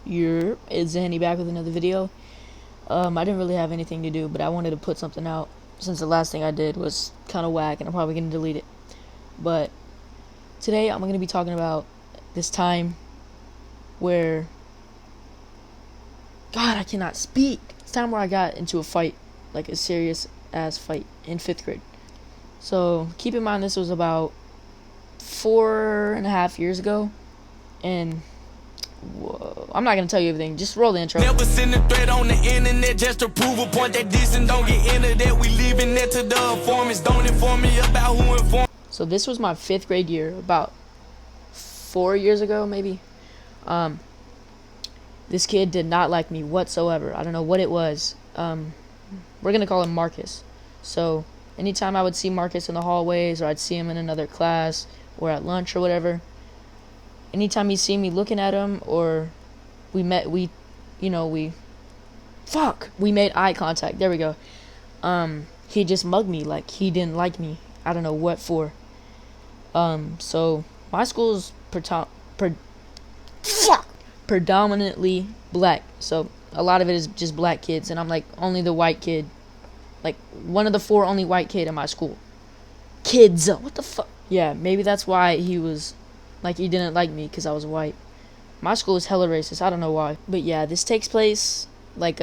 It's Zanny back with another video. I didn't really have anything to do, but I wanted to put something out since the last thing I did was kind of whack, and I'm probably gonna delete it. But today I'm gonna be talking about this time where, God, I cannot speak. It's time where I got into a fight, like a serious ass fight in 5th grade. So keep in mind this was about 4.5 years ago, and whoa, I'm not gonna tell you everything. Just roll the intro. Never send a threat on the internet just to prove a point that this and don't get into that. We leaving that to the informants. Don't inform me about who informed. So this was my 5th grade year, about 4 years ago, maybe. This kid did not like me whatsoever. I don't know what it was. We're gonna call him Marcus. So anytime I would see Marcus in the hallways, or I'd see him in another class, or at lunch or whatever, anytime he'd see me looking at him, or we made eye contact. There we go. He'd just mug me like he didn't like me. I don't know what for. So my school's predominantly black, so a lot of it is just black kids, and I'm like only the white kid, like one of the 4 only white kid in my school. Kids, what the fuck? Yeah, maybe that's why he was like, he didn't like me, because I was white. My school is hella racist, I don't know why. But yeah, this takes place like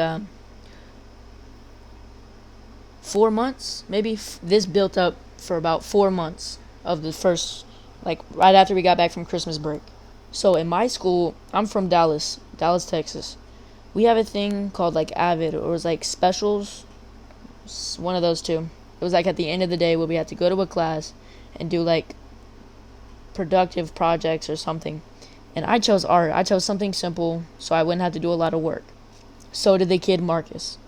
4 months, maybe. This built up for about 4 months of the first, like right after we got back from Christmas break. So in my school, I'm from Dallas, Texas. We have a thing called like Avid, or it was like specials. It's one of those two. It was like at the end of the day where we had to go to a class and do like productive projects or something. And I chose art. I chose something simple so I wouldn't have to do a lot of work. So did the kid Marcus.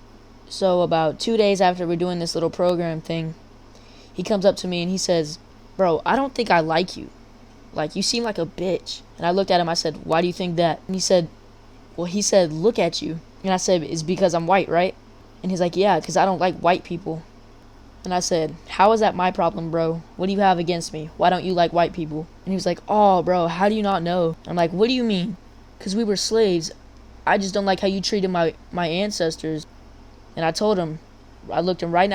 So about 2 days after we're doing this little program thing, he comes up to me and he says, "Bro, I don't think I like you. Like, you seem like a bitch." And I looked at him, I said, "Why do you think that?" And he said, "Look at you." And I said, "It's because I'm white, right?" And he's like, "Yeah, because I don't like white people." And I said, "How is that my problem, bro? What do you have against me? Why don't you like white people?" And he was like, "Oh, bro, how do you not know?" I'm like, "What do you mean?" "Because we were slaves. I just don't like how you treated my ancestors." And I told him, I looked him right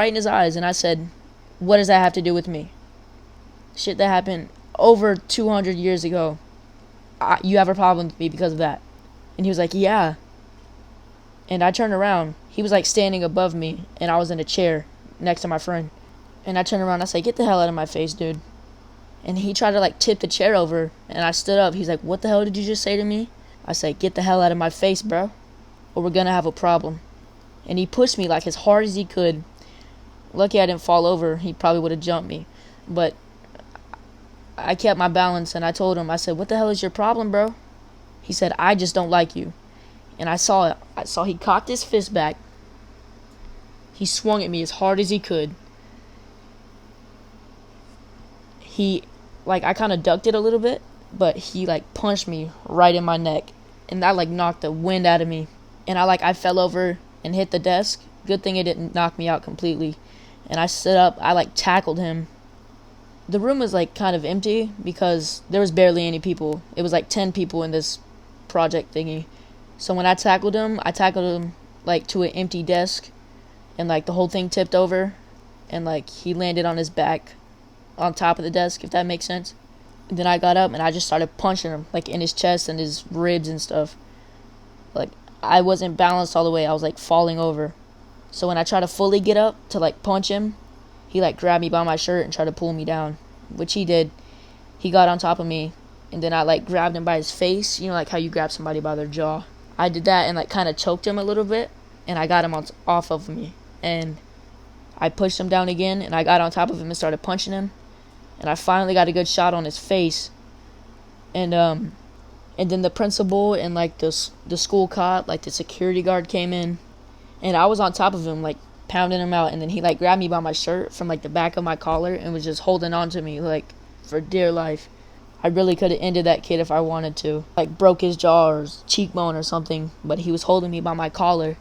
in his eyes, and I said, "What does that have to do with me? Shit that happened over 200 years ago. You have a problem with me because of that." And he was like, "Yeah." And I turned around. He was like standing above me, and I was in a chair next to my friend. And I turned around and I said, "Get the hell out of my face, dude." And he tried to like tip the chair over, and I stood up. He's like, "What the hell did you just say to me?" I said, "Get the hell out of my face, bro, or we're gonna have a problem." And he pushed me like as hard as he could. Lucky I didn't fall over. He probably would have jumped me. But I kept my balance, and I told him, I said, "What the hell is your problem, bro?" He said, "I just don't like you." And I saw he cocked his fist back. He swung at me as hard as he could. I kind of ducked it a little bit, but he like punched me right in my neck, and that like knocked the wind out of me. And I fell over and hit the desk. Good thing it didn't knock me out completely. And I stood up, I like tackled him. The room was like kind of empty because there was barely any people. It was like 10 people in this project thingy. So when I tackled him like to an empty desk, and like the whole thing tipped over, and like he landed on his back on top of the desk, if that makes sense. And then I got up and I just started punching him like in his chest and his ribs and stuff. Like I wasn't balanced all the way. I was like falling over. So when I tried to fully get up to like punch him, he like grabbed me by my shirt and tried to pull me down, which he did. He got on top of me, and then I like grabbed him by his face, like how you grab somebody by their jaw. I did that and like kind of choked him a little bit, and I got him off of me, and I pushed him down again, and I got on top of him and started punching him, and I finally got a good shot on his face. And then the principal and like the school cop, like the security guard, came in, and I was on top of him like pounding him out, and then he like grabbed me by my shirt from like the back of my collar and was just holding on to me like for dear life. I really could have ended that kid if I wanted to, like broke his jaw or his cheekbone or something, but he was holding me by my collar.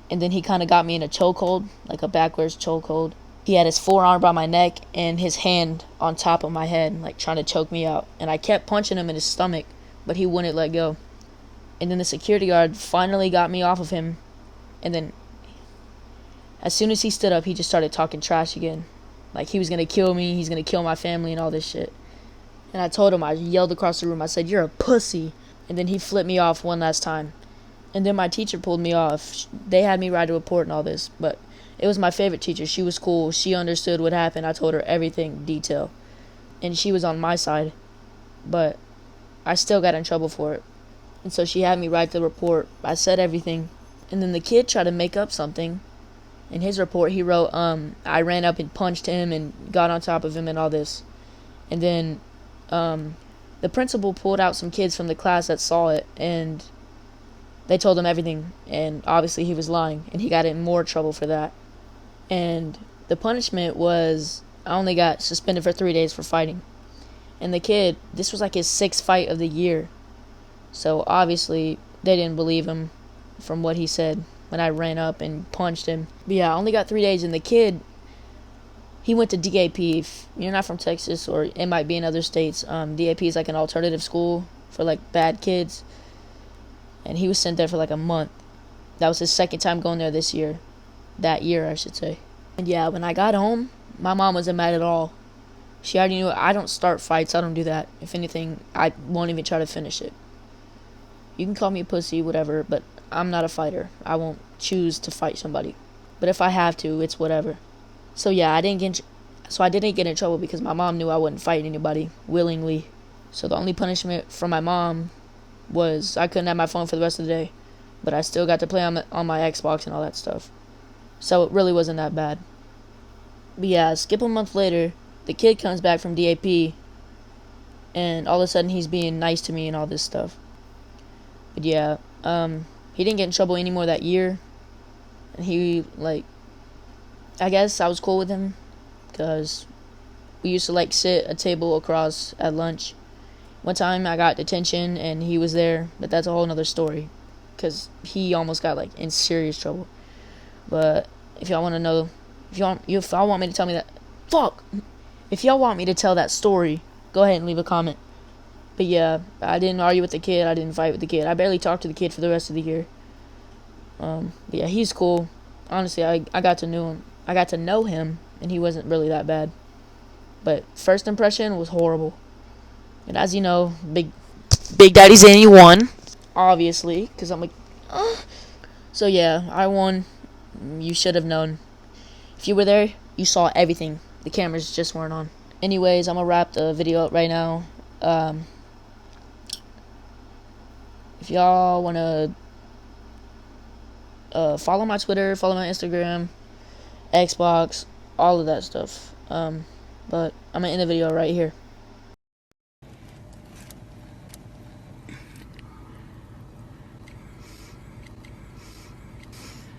And then he kind of got me in a chokehold, like a backwards chokehold. He had his forearm by my neck and his hand on top of my head, like trying to choke me out. And I kept punching him in his stomach but he wouldn't let go. And then the security guard finally got me off of him. And then as soon as he stood up, he just started talking trash again. Like he was going to kill me, he's going to kill my family and all this shit. And I told him, I yelled across the room, I said, "You're a pussy." And then he flipped me off one last time. And then my teacher pulled me off. They had me write a report and all this. But it was my favorite teacher. She was cool. She understood what happened. I told her everything, detail. And she was on my side. But I still got in trouble for it. And so she had me write the report. I said everything. And then the kid tried to make up something. In his report, he wrote, I ran up and punched him and got on top of him and all this. And then the principal pulled out some kids from the class that saw it, and they told him everything. And obviously he was lying, and he got in more trouble for that. And the punishment was, I only got suspended for 3 days for fighting. And the kid, this was like his 6th fight of the year. So obviously they didn't believe him from what he said when I ran up and punched him. But yeah, I only got 3 days, and the kid, he went to DAP. If you're not from Texas, or it might be in other states, DAP is like an alternative school for like bad kids. And he was sent there for like a month. That was his 2nd time going there this year. That year, I should say. And yeah, when I got home, my mom wasn't mad at all. She already knew I don't start fights. I don't do that. If anything, I won't even try to finish it. You can call me a pussy, whatever, but I'm not a fighter. I won't choose to fight somebody. But if I have to, it's whatever. So yeah, I didn't get in trouble because my mom knew I wouldn't fight anybody willingly. So the only punishment from my mom was I couldn't have my phone for the rest of the day, but I still got to play on my Xbox and all that stuff. So it really wasn't that bad. But yeah, skip a month later, the kid comes back from DAP, and all of a sudden he's being nice to me and all this stuff. But yeah, he didn't get in trouble anymore that year. And he, I guess I was cool with him, because we used to, sit a table across at lunch. One time I got detention, and he was there, but that's a whole nother story, because he almost got, in serious trouble. But if y'all want to know, if y'all want me to tell me that, if y'all want me to tell that story, go ahead and leave a comment. But yeah, I didn't argue with the kid. I didn't fight with the kid. I barely talked to the kid for the rest of the year. But yeah, he's cool. Honestly, I got to know him. I got to know him, and he wasn't really that bad. But first impression was horrible. And as you know, Big Daddy Zany won, obviously, because I'm like, So yeah, I won. You should have known. If you were there, you saw everything. The cameras just weren't on. Anyways, I'm gonna wrap the video up right now. If y'all wanna follow my Twitter, follow my Instagram, Xbox, all of that stuff. But I'm gonna end the video right here.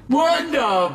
What the